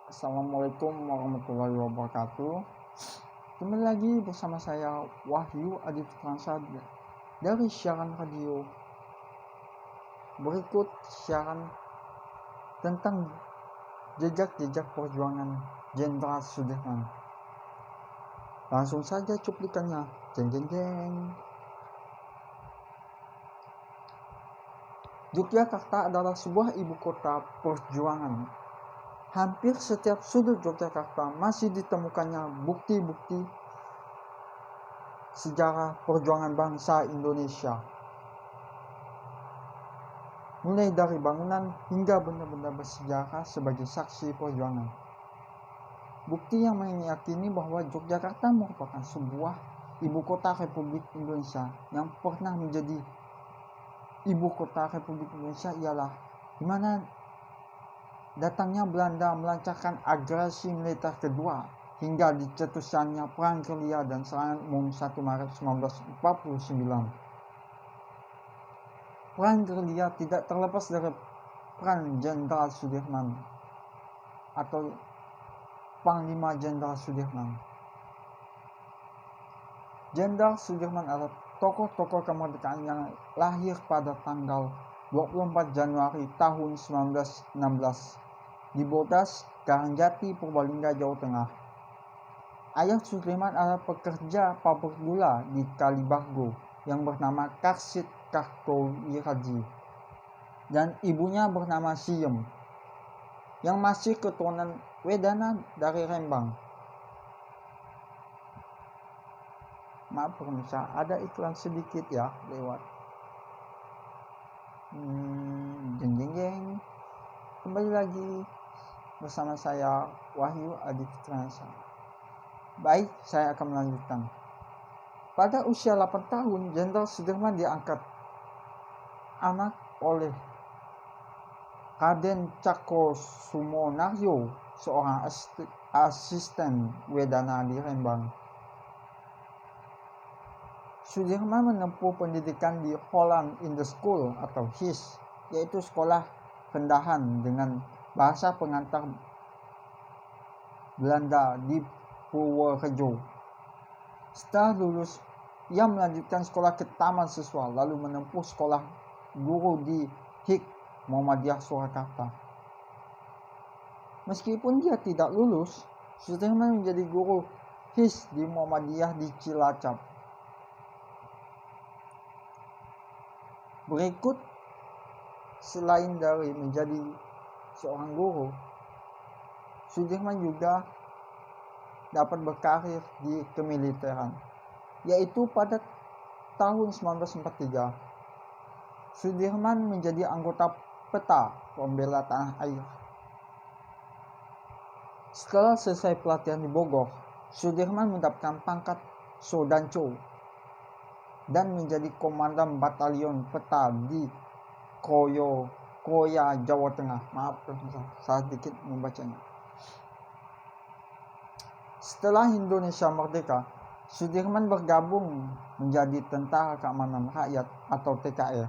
Assalamualaikum warahmatullahi wabarakatuh. Kembali lagi bersama saya Wahyu Adi Fitransyah dari siaran radio. Berikut siaran tentang jejak-jejak perjuangan Jenderal Sudirman. Langsung saja cuplikannya. Jeng jeng jeng. Yogyakarta adalah sebuah ibu kota perjuangan. Hampir setiap sudut Yogyakarta masih ditemukannya bukti-bukti sejarah perjuangan bangsa Indonesia. Mulai dari bangunan hingga benda-benda bersejarah sebagai saksi perjuangan. Bukti yang meyakini bahwa Yogyakarta merupakan sebuah ibu kota Republik Indonesia yang pernah menjadi ibu kota Republik Indonesia ialah di mana datangnya Belanda melancarkan agresi militer kedua hingga dicetuskannya Perang Gerilya dan Serangan Umum 1 Maret 1949. Perang Gerilya tidak terlepas dari peran Jenderal Sudirman atau Panglima Jenderal Sudirman. Jenderal Sudirman adalah tokoh-tokoh kemerdekaan yang lahir pada tanggal 24 Januari tahun 1916 di Bodas, Karangjati, Purbalingga, Jawa Tengah. Ayah Sudirman adalah pekerja pabrik gula di Kalibago yang bernama Karsit Kartowiraji dan ibunya bernama Siem yang masih keturunan Wedana dari Rembang. Maaf pemirsa, ada iklan sedikit ya lewat. Jeng jeng jeng. Kembali lagi bersama saya Wahyu Adi Fitransyah. Baik, saya akan melanjutkan. Pada usia 8 tahun, Jenderal Sudirman diangkat anak oleh Raden Cakrosumonaryo, seorang asisten Wedana di Rembang. Sudirman menempuh pendidikan di Holland in the School atau HIS, yaitu sekolah rendahan dengan bahasa pengantar Belanda di Purworejo. Setelah lulus, ia melanjutkan sekolah ke taman siswa, lalu menempuh sekolah guru di HIK Muhammadiyah Surakarta. Meskipun dia tidak lulus, Sudirman menjadi guru HIS di Muhammadiyah di Cilacap. Berikut, selain dari menjadi seorang guru, Sudirman juga dapat berkarir di kemiliteran, yaitu pada tahun 1943 Sudirman menjadi anggota PETA, Pembela Tanah Air. Setelah selesai pelatihan di Bogor, Sudirman mendapatkan pangkat Sodanco dan menjadi komandan batalion PETA di Kroya, Jawa Tengah. Maaf, salah sedikit membacanya. Setelah Indonesia merdeka, Sudirman bergabung menjadi Tentara Keamanan Rakyat atau TKR.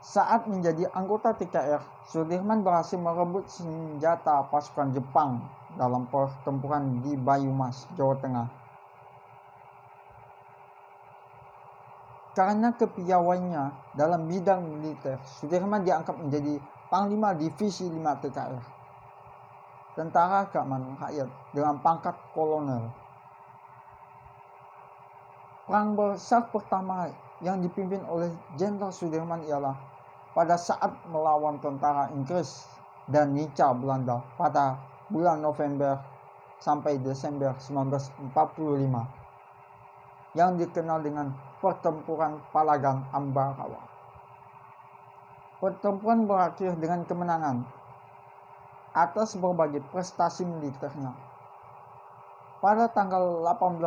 Saat menjadi anggota TKR, Sudirman berhasil merebut senjata pasukan Jepang dalam pertempuran di Banyumas, Jawa Tengah. Karena kepiawaiannya dalam bidang militer, Sudirman diangkat menjadi Panglima Divisi 5 TKR, Tentara Keamanan Rakyat, dengan pangkat kolonel. Perang besar pertama yang dipimpin oleh Jenderal Sudirman ialah pada saat melawan tentara Inggris dan Nica Belanda pada bulan November sampai Desember 1945 yang dikenal dengan Pertempuran Palagan Ambarawa. Pertempuran berakhir dengan kemenangan atas berbagai prestasi militernya. Pada tanggal 18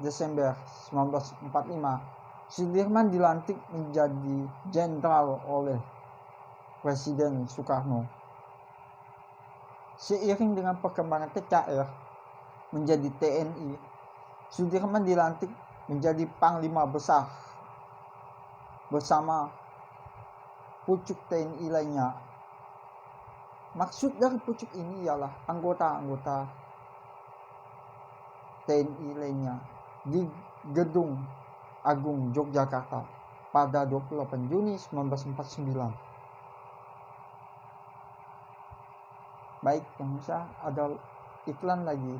Desember 1945, Sudirman dilantik menjadi jenderal oleh Presiden Soekarno. Seiring dengan perkembangan TKR menjadi TNI, Sudirman dilantik menjadi Panglima Besar bersama pucuk TNI lainnya Maksud dari pucuk ini ialah anggota-anggota TNI lainnya di Gedung Agung Yogyakarta pada 28 Juni 1949. Baik pemirsa, ada iklan lagi.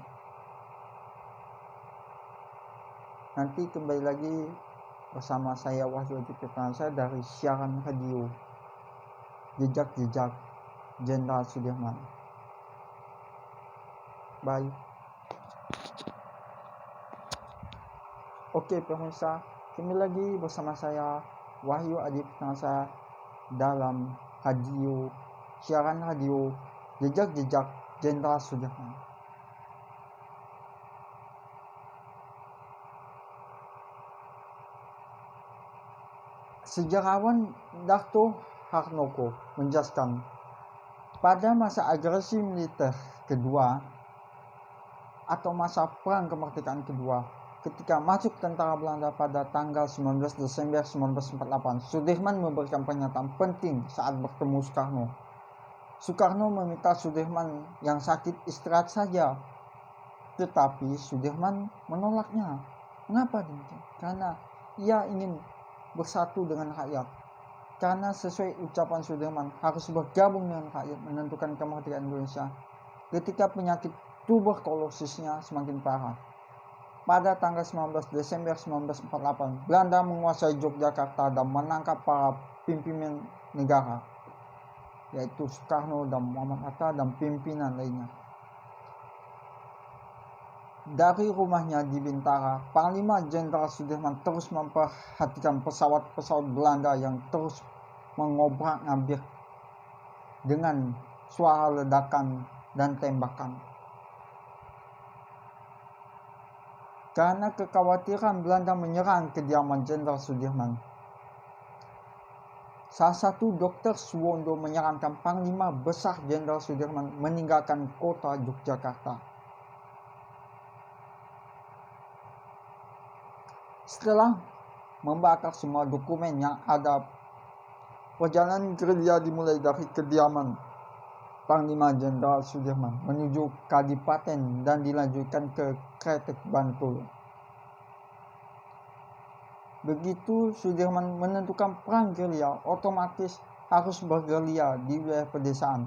Nanti kembali lagi bersama saya Wahyu Adiputransa dari siaran radio Jejak-Jejak Jenderal Sudirman. Bye. Oke pemirsa, kembali lagi bersama saya Wahyu Adiputransa dalam siaran radio Jejak-Jejak Jenderal Sudirman. Sejarawan Darto Harnoko menjelaskan, pada masa agresi militer kedua atau masa perang kemerdekaan kedua, ketika masuk tentara Belanda pada tanggal 19 Desember 1948, Sudirman memberikan pernyataan penting saat bertemu Soekarno. Soekarno meminta Sudirman yang sakit istirahat saja, tetapi Sudirman menolaknya. Mengapa demikian? Karena ia ingin bersatu dengan rakyat. Karena sesuai ucapan Sudirman, harus bergabung dengan rakyat menentukan kemerdekaan Indonesia ketika penyakit tuberkulosisnya semakin parah. Pada tanggal 19 Desember 1948, Belanda menguasai Yogyakarta dan menangkap para pimpinan negara, yaitu Soekarno dan Muhammad Hatta dan pimpinan lainnya. Dari rumahnya di Bintara, Panglima Jenderal Sudirman terus memperhatikan pesawat-pesawat Belanda yang terus mengobrak-abrik dengan suara ledakan dan tembakan. Karena kekhawatiran Belanda menyerang kediaman Jenderal Sudirman, salah satu dokter Suwondo menyarankan Panglima Besar Jenderal Sudirman meninggalkan kota Yogyakarta. Setelah membakar semua dokumen yang ada, perjalanan gerilya dimulai dari kediaman Panglima Jenderal Sudirman menuju Kadipaten dan dilanjutkan ke Kretek, Bantul. Begitu Sudirman menentukan perang gerilya, otomatis harus bergerilya di wilayah pedesaan.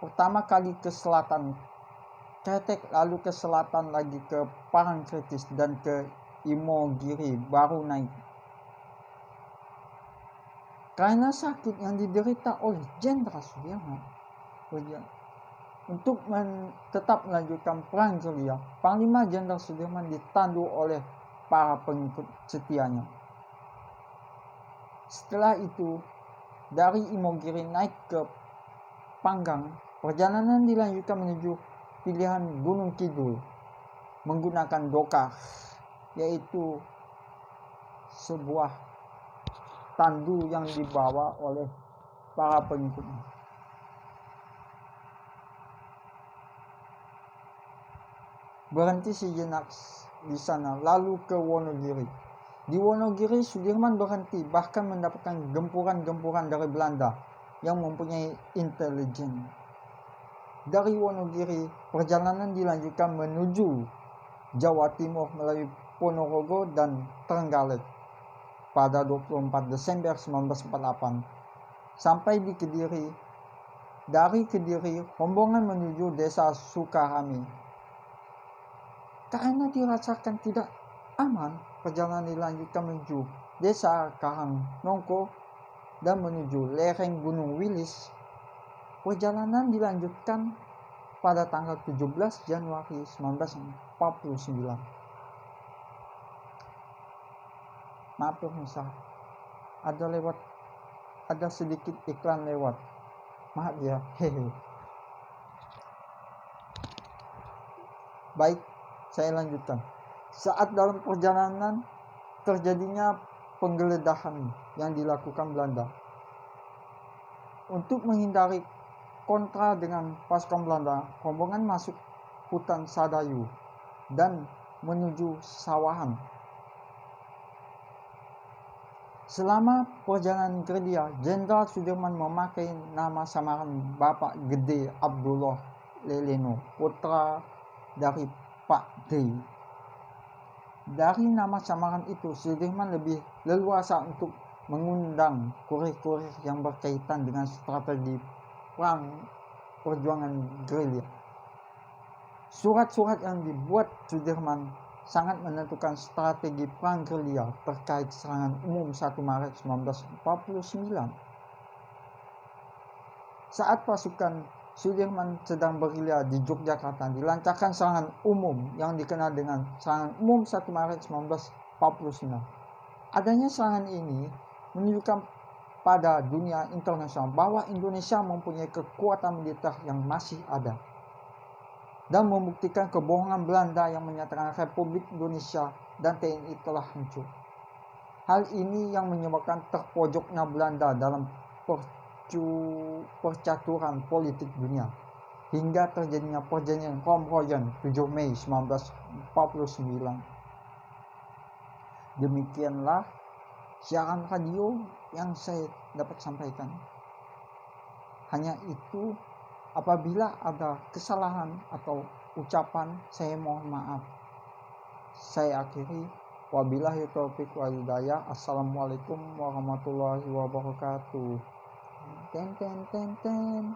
Pertama kali ke selatan Kretek, lalu ke selatan lagi ke Parangtritis dan ke Imogiri, baru naik. Karena sakit yang diderita oleh Jenderal Sudirman, untuk tetap melanjutkan perang gerilya, Panglima Jenderal Sudirman ditandu oleh para pengikut setianya. Setelah itu, dari Imogiri naik ke Panggang, perjalanan dilanjutkan menuju pilihan Gunung Kidul menggunakan dokar, yaitu sebuah tandu yang dibawa oleh para pengikutnya. Berhenti sejenak di sana, lalu ke Wonogiri. Di Wonogiri, Sudirman berhenti, bahkan mendapatkan gempuran-gempuran dari Belanda yang mempunyai intelijen. Dari Wonogiri, perjalanan dilanjutkan menuju Jawa Timur melalui Ponorogo dan Trenggalek pada 24 Desember 1948 sampai di Kediri. Dari Kediri, rombongan menuju desa Sukarami. Karena dirasakan tidak aman, perjalanan dilanjutkan menuju desa Karangnongko dan menuju lereng Gunung Wilis. Perjalanan dilanjutkan pada tanggal 17 Januari 1949. Maaf pemirsa, ada sedikit iklan lewat. Maaf ya. Baik, saya lanjutkan. Saat dalam perjalanan terjadinya penggeledahan yang dilakukan Belanda. Untuk menghindari kontra dengan pasukan Belanda, rombongan masuk hutan Sadayu dan menuju sawahan. Selama perjalanan gerilya, Jenderal Sudirman memakai nama samaran Bapak Gede Abdullah Leleno, putra dari Pak D. Dari nama samaran itu, Sudirman lebih leluasa untuk mengundang kurir-kurir yang berkaitan dengan strategi perang perjuangan gerilya. Surat-surat yang dibuat Sudirman sangat menentukan strategi perang gerilya terkait serangan umum 1 Maret 1949. Saat pasukan Sudirman sedang bergerilya di Yogyakarta, dilancarkan serangan umum yang dikenal dengan serangan umum 1 Maret 1949. Adanya serangan ini menunjukkan pada dunia internasional bahwa Indonesia mempunyai kekuatan militer yang masih ada, dan membuktikan kebohongan Belanda yang menyatakan Republik Indonesia dan TNI telah hancur. Hal ini yang menyebabkan terpojoknya Belanda dalam percaturan politik dunia, hingga terjadinya perjanjian Romroyen 7 Mei 1949. Demikianlah siaran radio yang saya dapat sampaikan. Hanya itu, apabila ada kesalahan atau ucapan, saya mohon maaf. Saya akhiri. Wabillahi taufiq wal hidayah. Assalamualaikum warahmatullahi wabarakatuh. Ten ten ten ten.